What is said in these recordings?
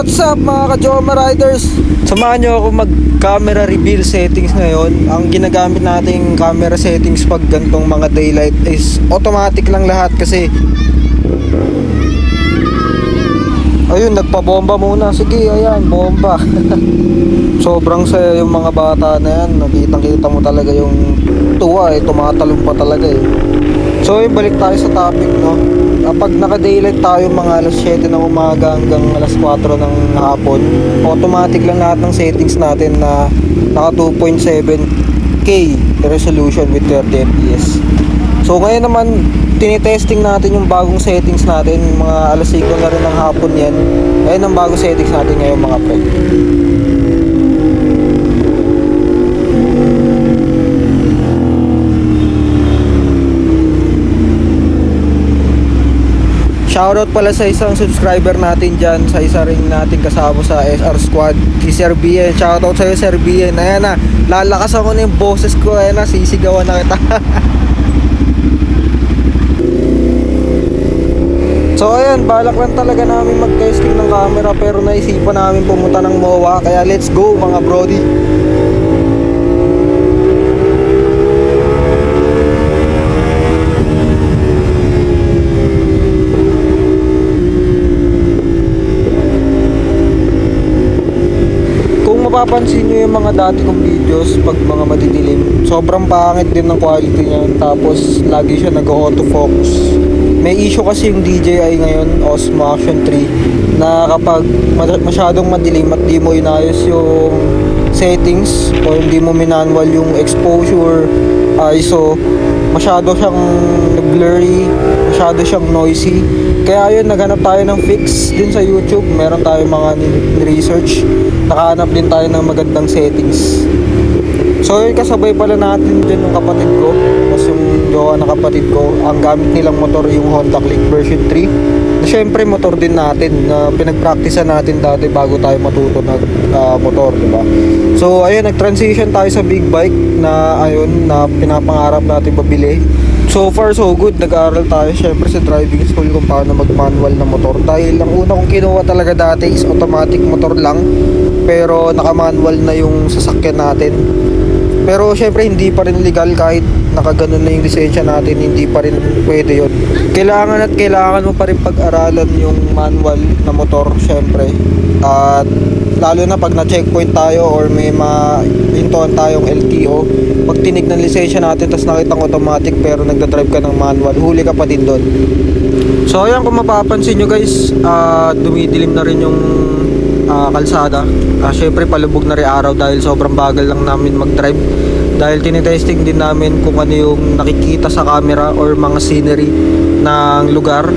What's up mga ka-Joma Riders? Samahan nyo ako mag-camera reveal settings ngayon. Ang ginagamit nating camera settings pag gantong mga daylight is automatic lang lahat kasi ayun, nagpabomba muna. Sige, ayan, bomba. Sobrang saya yung mga bata na yan. Nakitang-kita mo talaga yung tuwa tumatalong pa talaga So, balik tayo sa topic, no? Kapag naka-daylight tayo mga alas 7 ng umaga hanggang alas 4 ng hapon, automatic lang lahat ng settings natin na naka 2.7K resolution with 30 fps. So ngayon naman, tinitesting natin yung bagong settings natin. Mga alas 5 na rin ng hapon yan. Ayun ang bagong settings natin ngayon mga pre. Shoutout pala sa isang subscriber natin dyan, sa isa rin natin kasama sa SR Squad, si Sir Bien. Shoutout sa'yo Sir Bien. Ayan na, lalakas ako na yung boses ko. Ayan na, sisigawan na kita. So ayan, balak lang talaga namin mag-testing ng camera, pero naisipan namin pumunta ng MOA. Kaya let's go mga brody. Mapapansin nyo yung mga dati kong videos pag mga madidilim, sobrang pangit din ng quality niya. Tapos lagi siya nag-autofocus. May issue kasi yung DJI ngayon, Osmo Action 3, na kapag masyadong madilim at di mo inayos yung settings o hindi mo minanwal yung exposure, ISO, masyado siyang blurry, masyado siyang noisy. Kaya yun, naghanap tayo ng fix din sa YouTube. Meron tayo mga ni-research. Nakahanap din tayo ng magandang settings. So yun, kasabay pala natin dyan yung kapatid ko, tapos yung jowa na kapatid ko. Ang gamit nilang motor yung Honda Click version 3, na syempre motor din natin na pinagpracticean natin dati bago tayo matuto na motor, diba? So ayun, nag-transition tayo sa big bike na ayun, na pinapangarap natin mabili. So far so good, nag-aaral tayo syempre sa driving school kung paano mag-manual na motor. Dahil ang una kong kinuha talaga dati is automatic motor lang, pero naka-manual na yung sasakyan natin. Pero syempre hindi pa rin legal, kahit nakaganon na yung lisensya natin, hindi pa rin pwede yun. Kailangan mo pa rin pag-aralan yung manual na motor syempre. At lalo na pag na-checkpoint tayo or may mahintuan tayong LTO, pag tinignan lisensya natin tapos nakitang automatic pero nagdadrive ka ng manual, huli ka pa din doon. So ayan, kung mapapansin nyo guys, dumidilim na rin yung kalsada. Syempre palubog na rin araw dahil sobrang bagal lang namin mag-drive. Dahil tinitesting din namin kung ano yung nakikita sa camera or mga scenery ng lugar,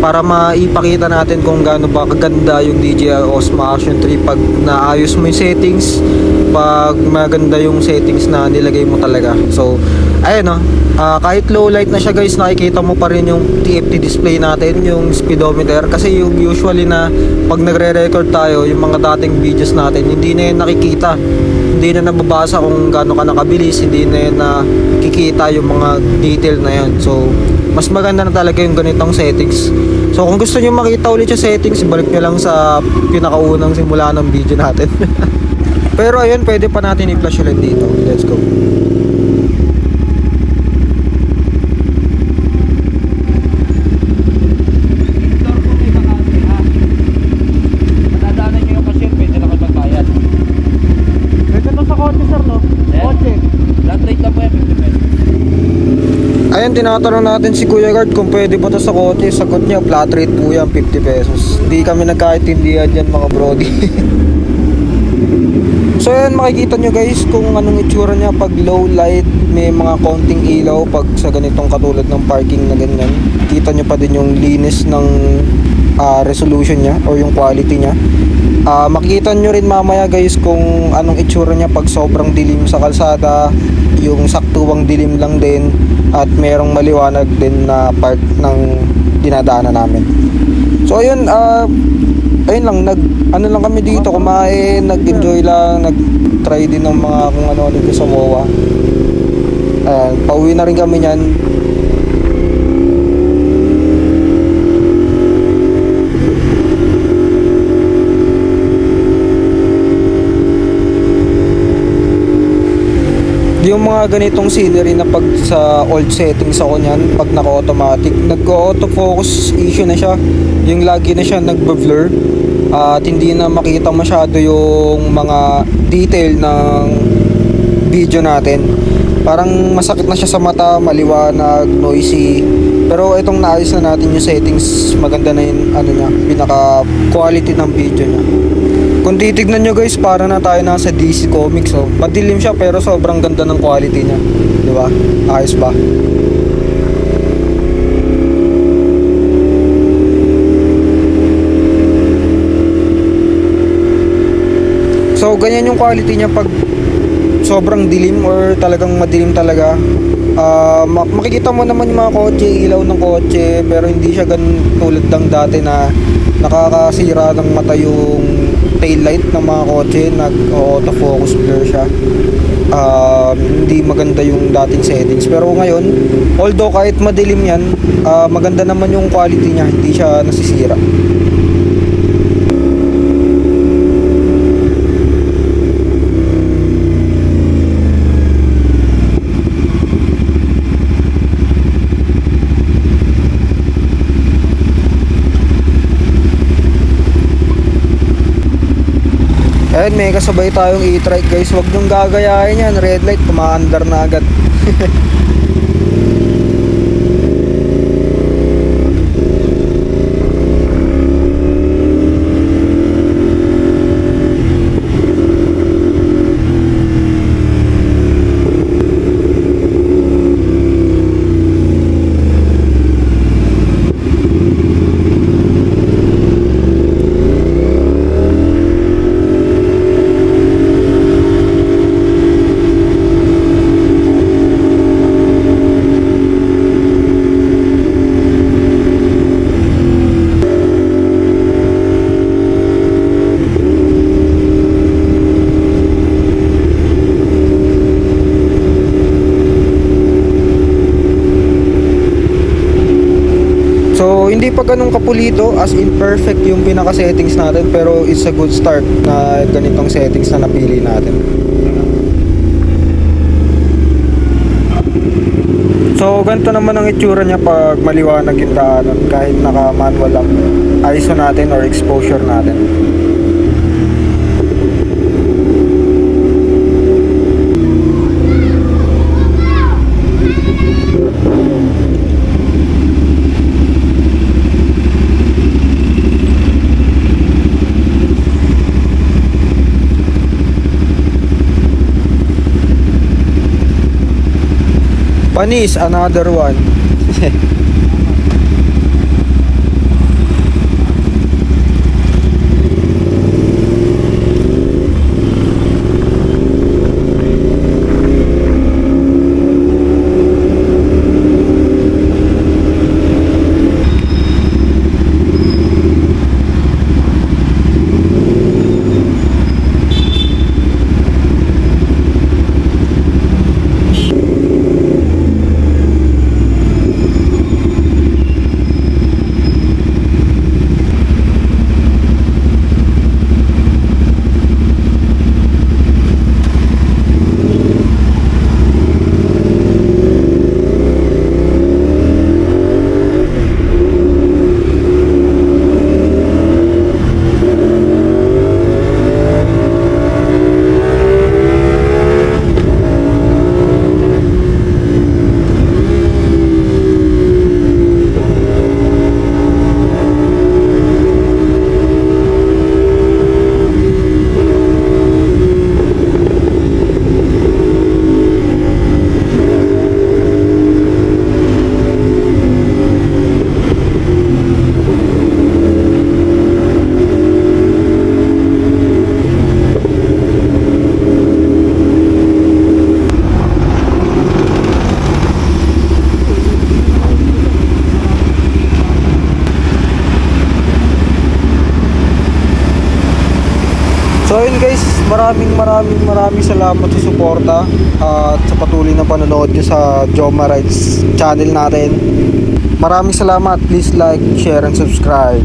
para maipakita natin kung gaano ba kaganda yung DJI Osmo Action 3 pag naayos mo yung settings, pag maganda yung settings na nilagay mo talaga. So ayun kahit low light na siya guys, nakikita mo pa rin yung TFT display natin, yung speedometer. Kasi yung usually na pag nagre-record tayo, yung mga dating videos natin, hindi na yun nakikita, hindi na nababasa kung gaano ka nakabilis, hindi na yun nakikita yung mga detail na yun. So mas maganda na talaga yung ganitong settings. So kung gusto nyo makita ulit yung settings, balik nyo lang sa pinakaunang simula ng video natin. Pero ayun, pwede pa natin i-flash ulit dito. Let's go. Ayan, tinatanong natin si Kuya Guard kung pwede ba to sa kotse. Sagot niya, flat rate po yan, 50 pesos. Hindi kami nagkaintindihan dyan mga brody. So ayan, makikita nyo guys kung anong itsura niya pag low light. May mga konting ilaw pag sa ganitong katulad ng parking na ganyan. Kita nyo pa din yung linis ng resolution niya or yung quality niya. Makikita nyo rin mamaya guys kung anong itsura niya pag sobrang dilim sa kalsada, yung saktuwang dilim lang din, at merong maliwanag din na part ng dinadaanan namin. So ayun, ayun lang, ano lang kami dito, kumain, nag-enjoy lang, nag-try din ng mga kung ano dito sa MOA. Pauwi na rin kami niyan. Yung mga ganitong scenery na pag sa old settings ako niyan, pag naka-automatic, nag-autofocus issue na siya. Yung lagi na siya nagbe-blur at hindi na makita masyado yung mga detail ng video natin. Parang masakit na siya sa mata, maliwanag, noisy. Pero itong naayos na natin yung settings, maganda na yung ano niya, pinaka quality ng video niya. Kung titignan nyo guys, para na tayo nasa DC Comics. Oh. Madilim siya pero sobrang ganda ng quality niya. Di ba? Ayos ba? So ganyan yung quality niya pag sobrang dilim or talagang madilim talaga. Makikita mo naman yung mga kotse, ilaw ng kotse, pero hindi siya ganun tulad ng dati na nakakasira ng mata yung taillight ng mga kotse, nag-autofocus blur siya. Hindi maganda yung dating settings. Pero ngayon, although kahit madilim yan, maganda naman yung quality niya, hindi siya nasisira. Ayun, may kasabay tayong e-trike guys. Huwag nyong gagayahin yan. Red light, kumaandar na agad. So, hindi pa ganun kapulido, as in perfect yung pinaka-settings natin, pero it's a good start na ganitong settings na napili natin. So, ganito naman ang itsura niya pag maliwanag yung daanan, kahit naka-manual lang ISO natin or exposure natin. Panis, another one. So yun guys, maraming salamat sa suporta at sa patuloy na panonood nyo sa Joma Rides channel natin. Maraming salamat. Please like, share, and subscribe.